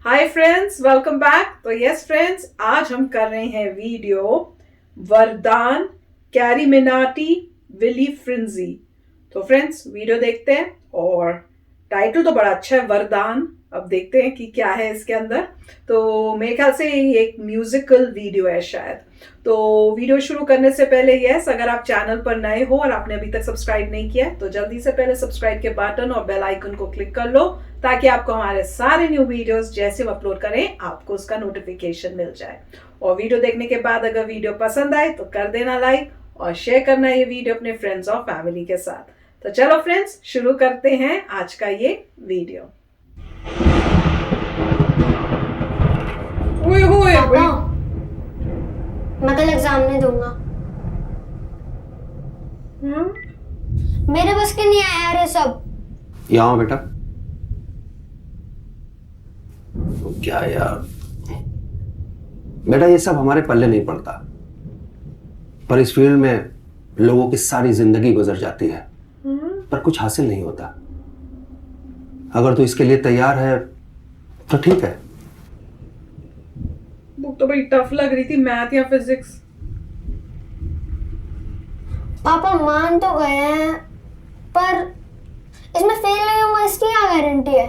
Hi friends, welcome back. तो yes friends, आज हम कर रहे हैं वीडियो वरदान कैरी मिनाटी विली फ्रिंजी। तो फ्रेंड्स वीडियो देखते हैं और टाइटल तो बड़ा अच्छा है, वरदान। अब देखते हैं कि क्या है इसके अंदर। तो मेरे ख्याल से ये एक म्यूजिकल वीडियो है शायद। तो वीडियो शुरू करने से पहले यस, अगर आप चैनल पर नए हो और आपने अभी तक सब्सक्राइब नहीं किया तो जल्दी से पहले सब्सक्राइब के बटन और बेल आइकन को क्लिक कर लो, ताकि आपको हमारे सारे न्यू वीडियोस जैसे हम अपलोड करें आपको उसका नोटिफिकेशन मिल जाए। और वीडियो देखने के बाद अगर वीडियो पसंद आए तो कर देना लाइक और शेयर करना ये वीडियो अपने फ्रेंड्स और फैमिली के साथ। तो चलो फ्रेंड्स, शुरू करते हैं आज का ये वीडियो। पापा, मैं कल एग्जाम नहीं दूंगा। मेरे बस के नहीं आया यार ये सब। यहाँ बेटा, तो क्या यार बेटा, ये सब हमारे पल्ले नहीं पड़ता, पर इस फील्ड में लोगों की सारी जिंदगी गुजर जाती है पर कुछ हासिल नहीं होता। अगर तू इसके लिए तैयार है तो ठीक है। बुक तो बड़ी टफ लग रही थी, मैथ या फिजिक्स। पापा मान तो गए हैं, पर इसमें फेल नहीं होगा इसकी क्या गारंटी है?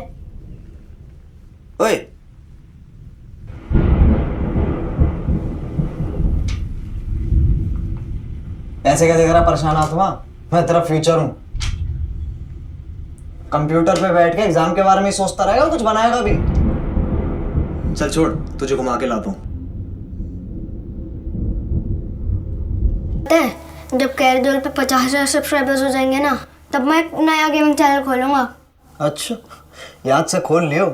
ओए, ऐसे क्या देख रहा परेशान आत्मा? मैं तेरा फ्यूचर हूं। कंप्यूटर पे बैठ के एग्जाम के बारे में सोचता रहेगा, कुछ बनाएगा भी? चल छोड़, तुझे घुमा के लाता हूं। पता है, जब कैरिडोर पे 50,000 सब्सक्राइबर्स हो जाएंगे ना, तब मैं एक नया गेमिंग चैनल खोलूंगा। अच्छा, याद से खोल लियो।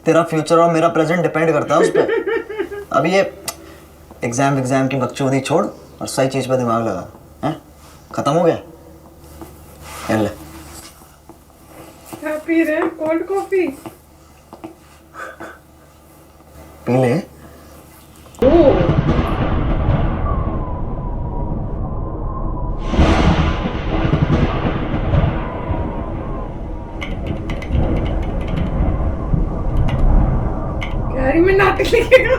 तेरा फ्यूचर और मेरा प्रेजेंट डिपेंड करता है उस पर। अभी ये एग्जाम की बकचोदी छोड़ और सही चीज पे दिमाग लगा। हैं? खत्म हो गया? ये ले। क्या पी रहे हैं? कोल्ड कॉफी पी ले। कैरी मिनाटी लिखेगा।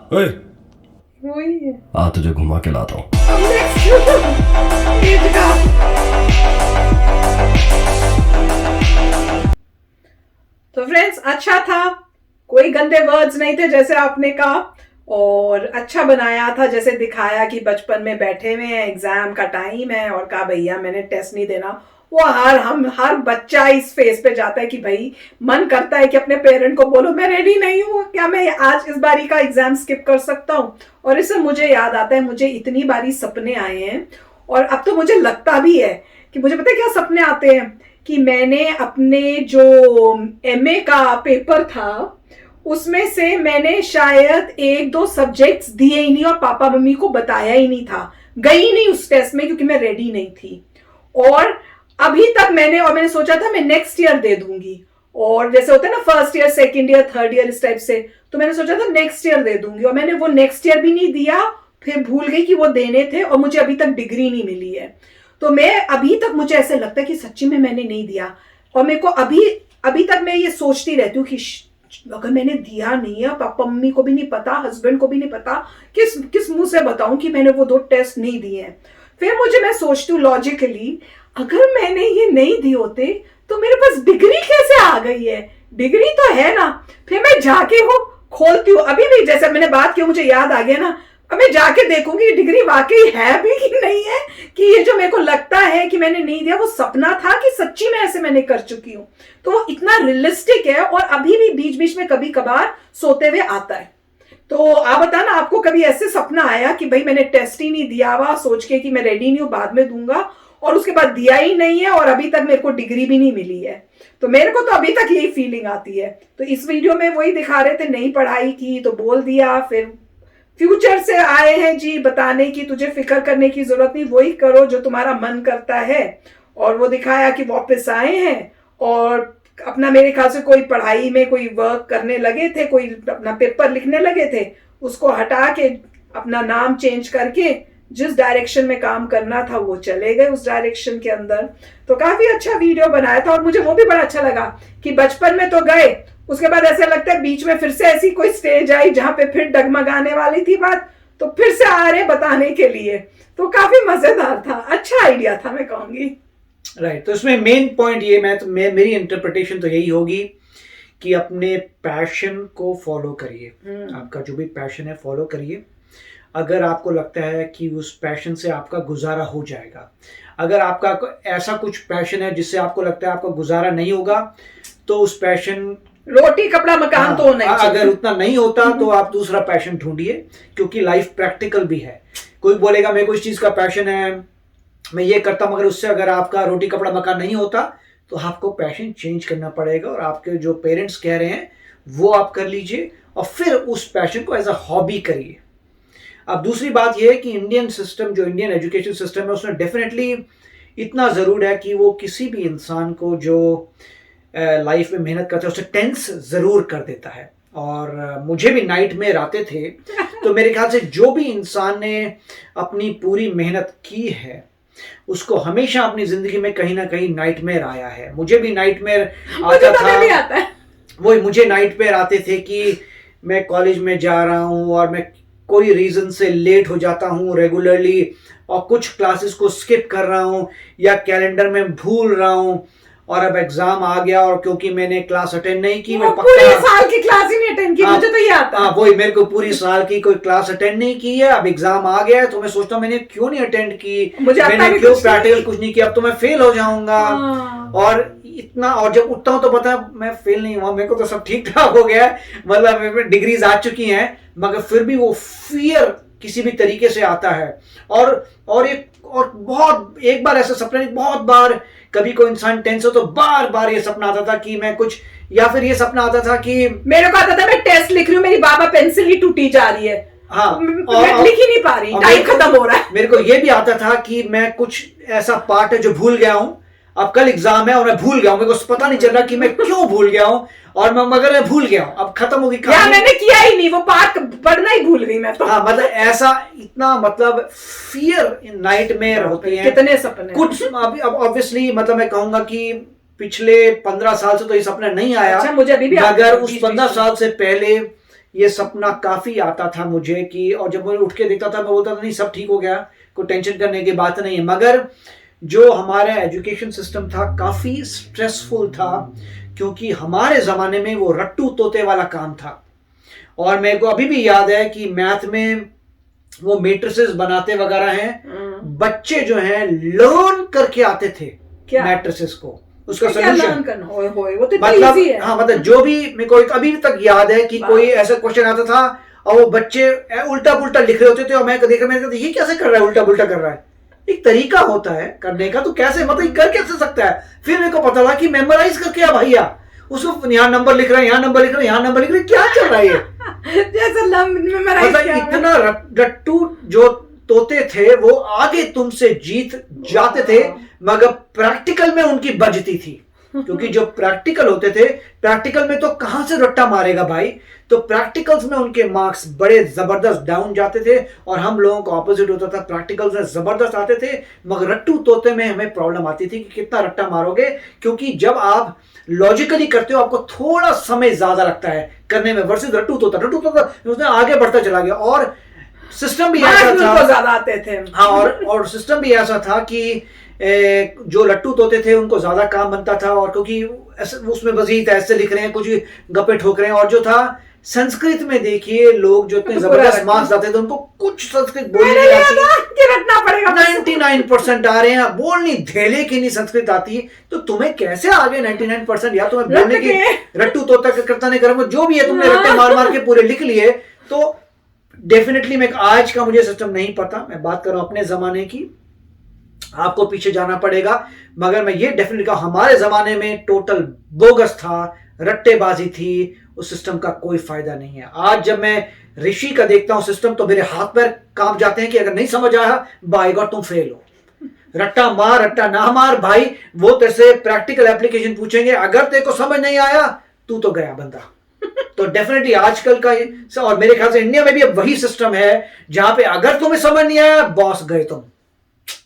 ओए, वही है। आ तुझे घुमा के लाता हूँ। अब next ये जगह। तो फ्रेंड्स, अच्छा था, कोई गंदे वर्ड्स नहीं थे जैसे आपने कहा, और अच्छा बनाया था जैसे दिखाया कि बचपन में बैठे हुए हैं, एग्जाम का टाइम है और कहा भैया मैंने टेस्ट नहीं देना। वो हर बच्चा इस फेज पे जाता है कि भाई मन करता है कि अपने पेरेंट को बोलो मैं रेडी नहीं हूँ, क्या मैं आज इस बारी का एग्जाम स्किप कर सकता हूँ। और इससे मुझे याद आता है, मुझे इतनी बारी सपने आए हैं और अब तो मुझे लगता भी है कि मुझे पता है क्या सपने आते हैं, कि मैंने अपने जो एमए का पेपर था उसमें से मैंने शायद 1-2 सब्जेक्ट्स दिए ही नहीं और पापा मम्मी को बताया ही नहीं था, गई नहीं उस टेस्ट में क्योंकि मैं रेडी नहीं थी। और अभी तक मैंने सोचा था मैं नेक्स्ट ईयर दे दूंगी, और जैसे होता है ना first year, second year, third year, इस टाइप से, तो मैंने सोचा था नेक्स्ट ईयर दे दूंगी और मैंने वो नेक्स्ट ईयर भी नहीं दिया, फिर भूल गई कि वो देने थे और मुझे अभी तक डिग्री नहीं मिली है। तो मैं अभी तक मुझे ऐसे लगता है कि सच्ची में मैंने नहीं दिया, और मेरे को अभी तक मैं ये सोचती रहती हूँ कि अगर मैंने दिया नहीं है, पापा मम्मी को भी नहीं पता, हस्बैंड को भी नहीं पता, किस मुंह से बताऊं कि मैंने वो 2 टेस्ट नहीं दिए हैं। फिर मैं सोचती हूँ लॉजिकली, अगर मैंने ये नहीं दिए होते तो मेरे पास डिग्री कैसे आ गई है? डिग्री तो है ना। फिर मैं जाके वो खोलती हूँ, अभी भी जैसे मैंने बात की मुझे याद आ गया ना, अब मैं जाके देखूंगी डिग्री वाकई है भी कि नहीं है, कि ये जो मेरे को लगता है कि मैंने नहीं दिया वो सपना था कि सच्ची में ऐसे मैंने कर चुकी हूँ। तो इतना रियलिस्टिक है और अभी भी बीच बीच में कभी कभार सोते हुए आता है। तो आप बताना, आपको कभी ऐसे सपना आया कि भाई मैंने टेस्ट ही नहीं दिया हुआ, सोच के कि मैं रेडी नहीं हूँ बाद में दूंगा, और उसके बाद दिया ही नहीं है और अभी तक मेरे को डिग्री भी नहीं मिली है? तो मेरे को तो अभी तक यही फीलिंग आती है। तो इस वीडियो में वही दिखा रहे थे, नहीं पढ़ाई की तो बोल दिया, फिर फ्यूचर से आए हैं जी बताने की तुझे फिक्र करने की जरूरत नहीं, वही करो जो तुम्हारा मन करता है। और वो दिखाया कि वापस आए हैं और अपना, मेरे ख्याल से कोई पढ़ाई में कोई वर्क करने लगे थे, कोई अपना पेपर लिखने लगे थे, उसको हटा के अपना नाम चेंज करके जिस डायरेक्शन में काम करना था वो चले गए उस डायरेक्शन के अंदर। तो काफी अच्छा वीडियो बनाया था और मुझे वो भी बड़ा अच्छा लगा कि बचपन में तो गए, उसके बाद ऐसा लगता है बीच में फिर से ऐसी कोई स्टेज आई जहां पे फिर डगमगाने वाली थी बात, तो फिर से आ रहे बताने के लिए। तो काफी मजेदार था, अच्छा आइडिया था मैं कहूंगी। राइट, तो इसमें मेन पॉइंट ये मेरी इंटरप्रिटेशन तो यही होगी कि अपने पैशन को फॉलो करिए। आपका जो भी पैशन है फॉलो करिए। अगर आपको लगता है कि उस पैशन से आपका गुजारा हो जाएगा, अगर आपका ऐसा कुछ पैशन है जिससे आपको लगता है आपका गुजारा नहीं होगा, तो उस पैशन रोटी कपड़ा मकान तो नहीं चाहिए। अगर उतना नहीं होता तो आप दूसरा पैशन ढूंढिए, क्योंकि लाइफ प्रैक्टिकल भी है। कोई बोलेगा मेरे को इस चीज का पैशन है, मैं ये करता हूं, मगर उससे अगर आपका रोटी कपड़ा मकान नहीं होता तो आपको पैशन चेंज करना पड़ेगा। और आपके जो पेरेंट्स कह रहे हैं वो आप कर लीजिए और फिर उस पैशन को एज अ हॉबी करिए। अब दूसरी बात यह है कि इंडियन सिस्टम, जो इंडियन एजुकेशन सिस्टम है, उसमें डेफिनेटली इतना ज़रूर है कि वो किसी भी इंसान को जो लाइफ में मेहनत करता है उसे टेंस ज़रूर कर देता है। और मुझे भी नाइटमेयर आते थे। तो मेरे ख्याल से जो भी इंसान ने अपनी पूरी मेहनत की है उसको हमेशा अपनी ज़िंदगी में कहीं ना कहीं नाइटमेयर आया है। मुझे भी नाइटमेयर आता था। वही मुझे नाइटमेयर आते थे कि मैं कॉलेज में जा रहा हूँ और मैं कोई रीज़न से लेट हो जाता हूँ रेगुलरली, और कुछ क्लासेस को स्किप कर रहा हूँ या कैलेंडर में भूल रहा हूँ, और अब एग्जाम आ गया और क्योंकि मैंने क्लास अटेंड नहीं की, मैं पूरी साल की क्लास ही नहीं अटेंड की। मुझे तो ये आता है। वही मेरे को पूरी साल की कोई क्लास अटेंड नहीं की है, अब एग्जाम आ गया है तो मैं सोचता हूँ मैंने क्यों नहीं अटेंड की, मैंने क्यों प्रैक्टिकल कुछ नहीं किया, अब तो मैं फेल हो जाऊंगा। और इतना, और जब उठता हूँ तो पता है मैं फेल नहीं हुआ, मेरे को तो सब ठीक ठाक हो गया है, मतलब मेरे डिग्रीज आ चुकी हैं, मगर फिर भी वो फियर किसी भी तरीके से आता है। और बहुत एक बार ऐसा सपना नहीं, बहुत बार कभी कोई इंसान टेंस हो तो बार बार ये सपना आता था कि मैं कुछ, या फिर ये सपना आता था कि मेरे को आता था मैं टेस्ट लिख रही हूँ, मेरी बाबा पेंसिल ही टूटी जा रही है, हाँ मैं लिख ही नहीं पा रही, टाइम खत्म हो रहा है। मेरे को ये भी आता था कि मैं कुछ ऐसा पार्ट है जो भूल गया हूँ, अब कल एग्जाम है और मैं भूल गया हूँ, मेरे को पता नहीं चल रहा कि मैं क्यों भूल गया हूँ, और मगर मैं भूल गया हूँ, अब खत्म होगी कहानी, मैंने किया ही नहीं, वो पार्ट पढ़ना ही भूल गई मैं तो। हाँ, मतलब ऐसा इतना, मतलब फियर इन नाइटमेयर होती है कितने सपने कुछ। अब ऑब्वियसली मतलब मैं कहूंगा कि पिछले 15 साल से तो ये सपना नहीं आया। अच्छा, मुझे अभी भी मगर उस 15 साल से पहले ये सपना काफी आता था मुझे कि, और जब मैं उठ के देखता था मैं बोलता था नहीं सब ठीक हो गया, कोई टेंशन करने की बात नहीं है। मगर जो हमारा एजुकेशन सिस्टम था काफी स्ट्रेसफुल था, क्योंकि हमारे जमाने में वो रट्टू तोते वाला काम था। और मेरे को अभी भी याद है कि मैथ में वो मैट्रिसेस बनाते वगैरह हैं, बच्चे जो हैं लर्न करके आते थे मैट्रिसेस को, उसका सोल्यूशन करना। वो तो मतलब इजी है। हाँ, मतलब जो भी मेरे को अभी तक याद है कि कोई ऐसा क्वेश्चन आता था और वो बच्चे उल्टा पुल्टा लिख रहे होते थे और मैं देखा, मैंने ये कैसे कर रहा है, उल्टा पुल्टा कर रहा है। एक तरीका होता है करने का, तो कैसे, मतलब कर कैसे सकता है। फिर मेरे को पता लगा कि मेमोराइज करके आ भैया, उसको यहाँ नंबर लिख रहा है, यहाँ नंबर लिख रहा है, यहाँ नंबर लिख रहा है, क्या चल रहा है ये जैसे मतलब इतना रट्टू जो तोते थे वो आगे तुमसे जीत जाते थे, मगर प्रैक्टिकल में उनकी बजती थी। क्योंकि जो प्रैक्टिकल होते थे, प्रैक्टिकल में तो कहां से रट्टा मारेगा भाई, तो प्रैक्टिकल्स में उनके मार्क्स बड़े जबरदस्त डाउन जाते थे, और हम लोगों को ऑपोजिट होता था, प्रैक्टिकल्स में जबरदस्त आते थे, मगर रट्टू तोते में हमें प्रॉब्लम आती थी कि कितना रट्टा मारोगे। क्योंकि जब आप लॉजिकली करते हो आपको थोड़ा समय ज्यादा लगता है करने में, वर्सेस रट्टू तोता उसने आगे बढ़ता चला गया। और सिस्टम भी ऐसा था, ज्यादा आते थे। हाँ, और सिस्टम भी ऐसा था कि जो लट्टू तोते थे उनको ज्यादा काम बनता था, और क्योंकि उसमें वजीत ऐसे लिख रहे हैं, कुछ गप्पे ठोक रहे हैं। और जो था संस्कृत में देखिए, लोग जो इतने जबरदस्त मार्क्स आते थे उनको कुछ संस्कृत बोलनी नहीं आती, 99% आ रहे हैं, बोलनी धेले की नहीं संस्कृत आती, तो तुम्हें कैसे आ गए 99%? या तुम्हें बोलने की रट्टू तोता करता नहीं करूंगा, जो भी है तुमने रट्टे मार मार के पूरे लिख लिए। तो डेफिनेटली मैं आज का मुझे सिस्टम नहीं पता, मैं बात कर रहा हूं अपने जमाने की, आपको पीछे जाना पड़ेगा। मगर मैं ये डेफिनेटली कहूं हमारे जमाने में टोटल बोगस था, रट्टेबाजी थी, उस सिस्टम का कोई फायदा नहीं है। आज जब मैं ऋषि का देखता हूं सिस्टम तो मेरे हाथ पैर कांप जाते हैं कि अगर नहीं समझ आया बाय गॉड तुम फेल हो। रट्टा मार रट्टा ना मार भाई, वो तेरे से प्रैक्टिकल एप्लीकेशन पूछेंगे, अगर तेरे को समझ नहीं आया तू तो गया बंदा। तो डेफिनेटली आजकल का और मेरे ख्याल से इंडिया में भी अब वही सिस्टम है जहां पे अगर तुम्हें समझ नहीं आया बॉस गए तुम।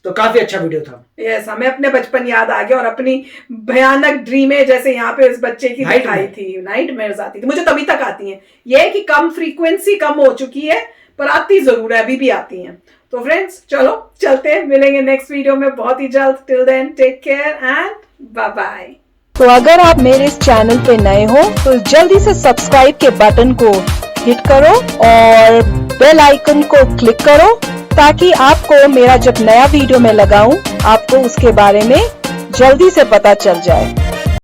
तो काफी अच्छा वीडियो था। यस, हमें अपने बचपन याद आ गया और अपनी भयानक ड्रीमें जैसे यहाँ पे इस बच्चे की दिखाई थी, नाइटमेयर्स आती थी, मुझे तभी तक आती हैं। ये है कि कम फ्रीक्वेंसी कम हो चुकी है पर आती जरूर है, अभी भी आती हैं। तो फ्रेंड्स चलो चलते हैं, मिलेंगे नेक्स्ट वीडियो में बहुत ही जल्द। Till then take care and bye bye. तो अगर आप मेरे इस चैनल पे नए हो तो जल्दी से सब्सक्राइब के बटन को हिट करो और बेल आइकन को क्लिक करो ताकि आपको मेरा जब नया वीडियो मैं लगाऊं आपको उसके बारे में जल्दी से पता चल जाए।